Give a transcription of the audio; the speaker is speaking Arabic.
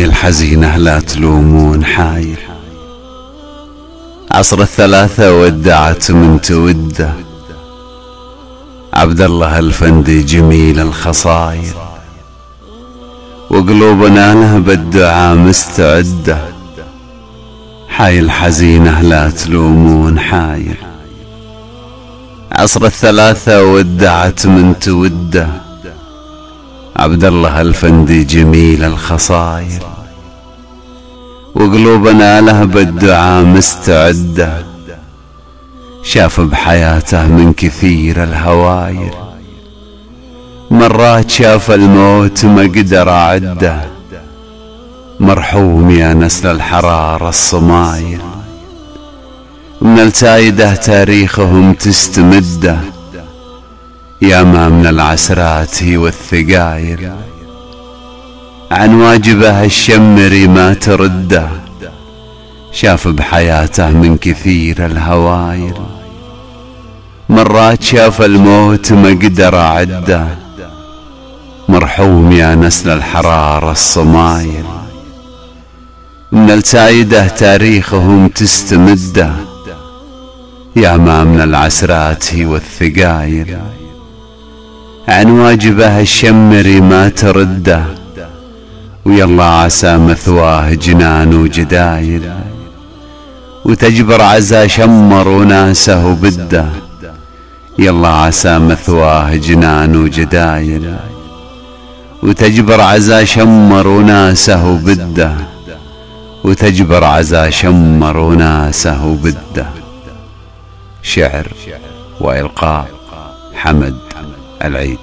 الحزينة لا تلومون حايل. عصر الثلاثة ودعت من توده عبد الله الفندي جميل الخصاير، وقلوبنا له بالدعاء مستعدة. حي الحزينة لا تلومون حايل. عصر الثلاثة ودعت من توده عبد الله الفندي جميل الخصاير، وقلوبنا له بالدعاء مستعدة. شاف بحياته من كثير الهواير، مرات شاف الموت ما قدر أعده. مرحوم يا نسل الحرارة الصماير، من التايده تاريخهم تستمده. يا ما من العسرات والثقاير، عن واجبه الشمري ما ترده. شاف بحياته من كثير الهواير، مرات شاف الموت ما قدر أعده. مرحوم يا نسل الحرارة الصماير، من التايده تاريخهم تستمده. يا ما من العسرات والثقاير، عن واجبه الشمري ما ترده. ويلا عسى مثواه جنان وجداير، وتجبر عزا شمر وناسه بده. يلا عسى مثواه جنان وجداير، وتجبر عزا شمر وناسه بده. وتجبر عزا شمر وناسه بده. شعر وإلقاء حمد العيد.